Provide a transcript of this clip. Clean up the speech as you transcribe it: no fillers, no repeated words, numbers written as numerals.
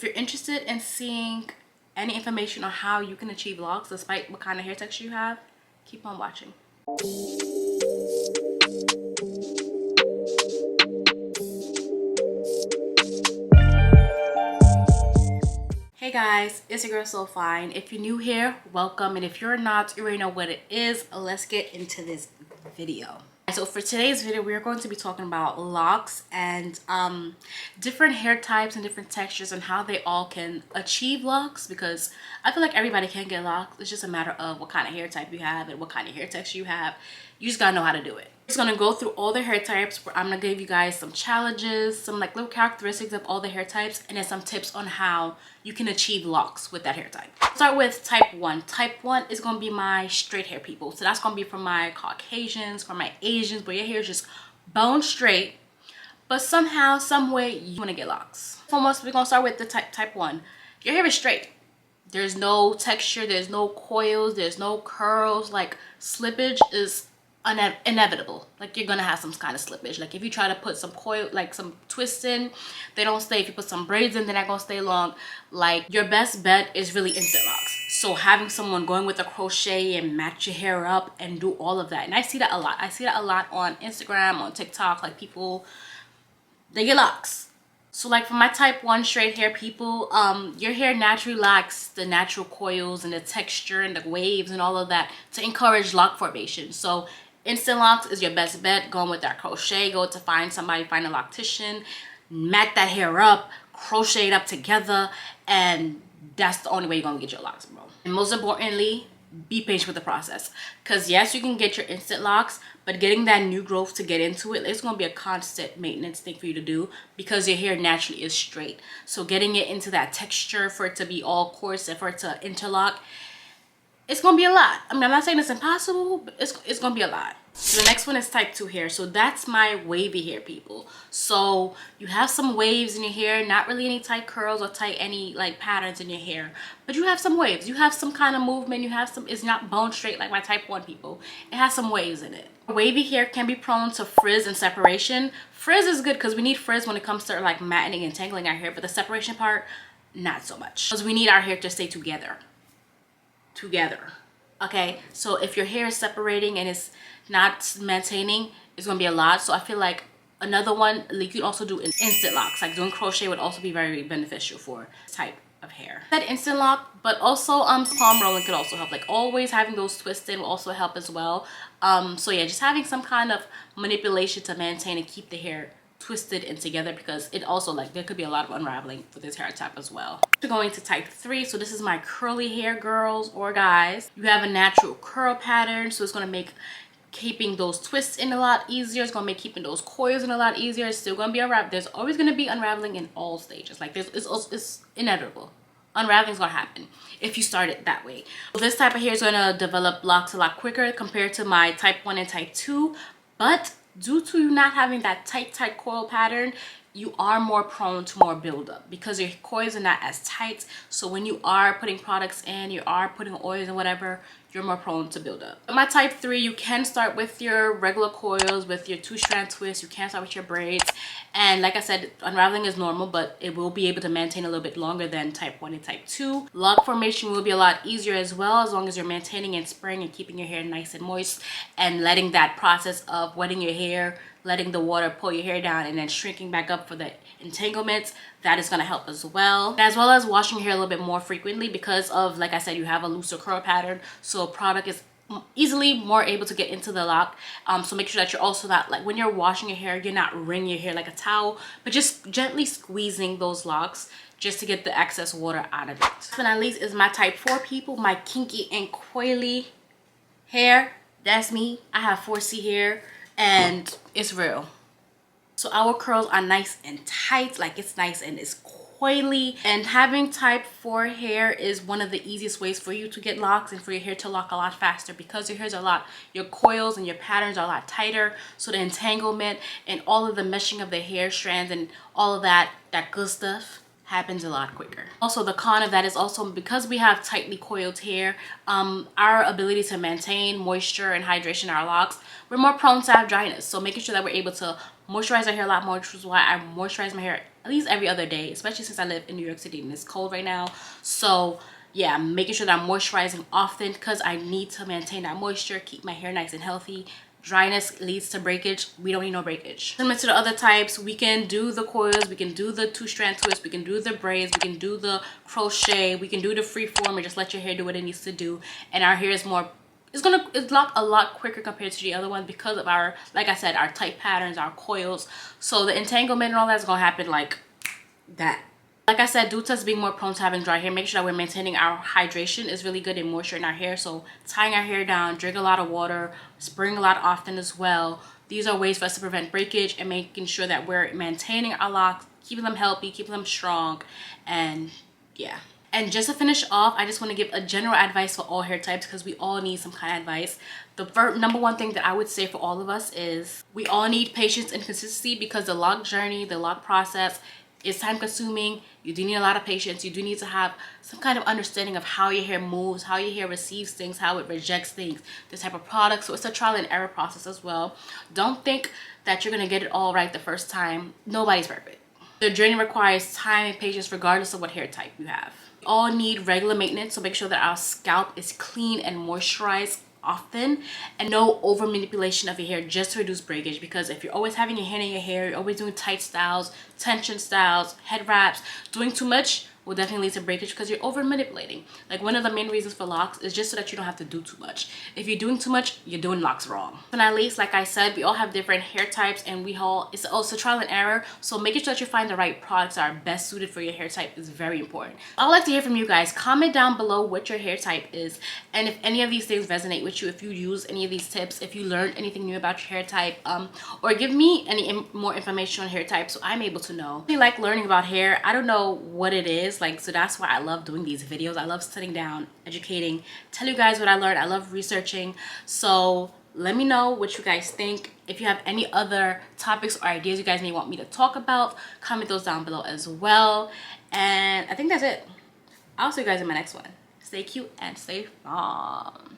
if you're interested in seeing any information on how you can achieve locks despite what kind of hair texture you have, keep on watching. Hey guys, it's your girl Sofineee. If you're new here, welcome, and if you're not, you already know what it is. Let's get into this video. So for today's video, we are going to be talking about locks and different hair types and different textures and how they all can achieve locks, because I feel like everybody can get locks. It's just a matter of what kind of hair type you have and what kind of hair texture you have. You just gotta know how to do it. I'm just gonna go through all the hair types. Where I'm gonna give you guys some challenges, some like little characteristics of all the hair types, and then some tips on how you can achieve locks with that hair type. Start with type 1. Type 1 is gonna be my straight hair people. So that's gonna be for my Caucasians, for my Asians, where your hair is just bone straight, but somehow, some way you wanna get locks. Foremost, we're gonna start with the type 1. Your hair is straight. There's no texture, there's no coils, there's no curls. Like, slippage is inevitable. Like, you're gonna have some kind of slippage. Like, if you try to put some coil, like some twists in, they don't stay. If you put some braids in, they're not gonna stay long. Like, your best bet is really instant locks. So having someone going with a crochet and match your hair up and do all of that, and I see that a lot. I see that a lot on Instagram, on TikTok. Like, people, they get locks. So like for my type 1 straight hair people, your hair naturally lacks the natural coils and the texture and the waves and all of that to encourage lock formation. So instant locks is your best bet. Going with that crochet, go to find somebody, find a loctician, mat that hair up, crochet it up together, and that's the only way you're gonna get your locks, bro. And most importantly, be patient with the process, because yes, you can get your instant locks, but getting that new growth to get into it, it's going to be a constant maintenance thing for you to do, because your hair naturally is straight. So getting it into that texture, for it to be all coarse and for it to interlock, it's going to be a lot. I mean, I'm not saying it's impossible, but it's going to be a lot. So the next one is type 2 hair. So that's my wavy hair people. So you have some waves in your hair, not really any tight curls or tight any like patterns in your hair, but you have some waves. You have some kind of movement. You have some, it's not bone straight like my type 1 people. It has some waves in it. Wavy hair can be prone to frizz and separation. Frizz is good because we need frizz when it comes to like matting and tangling our hair, but the separation part, not so much, because we need our hair to stay together. Okay, so if your hair is separating and it's not maintaining, it's gonna be a lot. So I feel like another one, like, you can also do an instant locks. Like, doing crochet would also be very beneficial for this type of hair. That instant lock, but also palm rolling could also help. Like, always having those twisted will also help as well. So yeah, just having some kind of manipulation to maintain and keep the hair twisted and together, because it also, like, there could be a lot of unraveling with this hair type as well. We're going to type 3. So this is my curly hair girls or guys. You have a natural curl pattern, so it's going to make keeping those twists in a lot easier. It's going to make keeping those coils in a lot easier. It's still going to be unraveled. There's always going to be unraveling in all stages. Like, it's inevitable. Unraveling is going to happen if you start it that way. So this type of hair is going to develop locks a lot quicker compared to my type 1 and type 2, but due to you not having that tight coil pattern, you are more prone to more buildup because your coils are not as tight. So when you are putting products in, you are putting oils and whatever, you're more prone to buildup. My type 3, you can start with your regular coils, with your 2-strand twist. You can start with your braids, and like I said, unraveling is normal, but it will be able to maintain a little bit longer than type 1 and type 2. Lock formation will be a lot easier as well, as long as you're maintaining and spraying and keeping your hair nice and moist, and letting that process of wetting your hair, letting the water pull your hair down, and then shrinking back up for the entanglements. That is going to help as well as washing your hair a little bit more frequently, because of, like I said, you have a looser curl pattern, so product is easily more able to get into the lock. So make sure that you're also not, like, when you're washing your hair, you're not wringing your hair like a towel, but just gently squeezing those locks just to get the excess water out of it. Last but not least is my type 4 people, my kinky and coily hair. That's me. I have 4C hair, and it's real. So our curls are nice and tight, like, it's nice and it's coily. And having type 4 hair is one of the easiest ways for you to get locks and for your hair to lock a lot faster, because your hair's your coils and your patterns are a lot tighter. So the entanglement and all of the meshing of the hair strands and all of that good stuff happens a lot quicker. Also, the con of that is also because we have tightly coiled hair, our ability to maintain moisture and hydration in our locks, we're more prone to have dryness. So making sure that we're able to moisturize our hair a lot more, which is why I moisturize my hair at least every other day, especially since I live in New York City and it's cold right now. So yeah, I'm making sure that I'm moisturizing often because I need to maintain that moisture, keep my hair nice and healthy. Dryness leads to breakage. We don't need no breakage. Similar to the other types, we can do the coils, we can do the 2-strand twist, we can do the braids, we can do the crochet, we can do the free form and just let your hair do what it needs to do. And our hair is more, it's lock a lot quicker compared to the other one because of our, like I said, our tight patterns, our coils. So the entanglement and all that's gonna happen like that. Like I said, due to us being more prone to having dry hair, make sure that we're maintaining our hydration is really good and moisture in our hair. So tying our hair down, drink a lot of water, spraying a lot often as well. These are ways for us to prevent breakage and making sure that we're maintaining our locks, keeping them healthy, keeping them strong, and yeah. And just to finish off, I just want to give a general advice for all hair types because we all need some kind of advice. The number one thing that I would say for all of us is we all need patience and consistency because the lock journey, the lock process is time consuming. You do need a lot of patience. You do need to have some kind of understanding of how your hair moves, how your hair receives things, how it rejects things, the type of product. So it's a trial and error process as well. Don't think that you're going to get it all right the first time. Nobody's perfect. The journey requires time and patience regardless of what hair type you have. We all need regular maintenance, so make sure that our scalp is clean and moisturized often, and no over manipulation of your hair just to reduce breakage, because if you're always having your hand in your hair, you're always doing tight styles, tension styles, head wraps, doing too much will definitely lead to breakage because you're over manipulating. Like one of the main reasons for locks is just so that you don't have to do too much. If you're doing too much, you're doing locks wrong. And at least, like I said, we all have different hair types and it's also trial and error. So making sure that you find the right products that are best suited for your hair type is very important. I would like to hear from you guys. Comment down below what your hair type is and if any of these things resonate with you, if you use any of these tips, if you learned anything new about your hair type, or give me any more information on hair type so I'm able to know. I like learning about hair. I don't know what it is. Like, so that's why I love doing these videos. I love sitting down, educating, tell you guys what I learned. I love researching. So let me know what you guys think. If you have any other topics or ideas you guys may want me to talk about, comment those down below as well. And I think that's it. I'll see you guys in my next one. Stay cute and stay fun.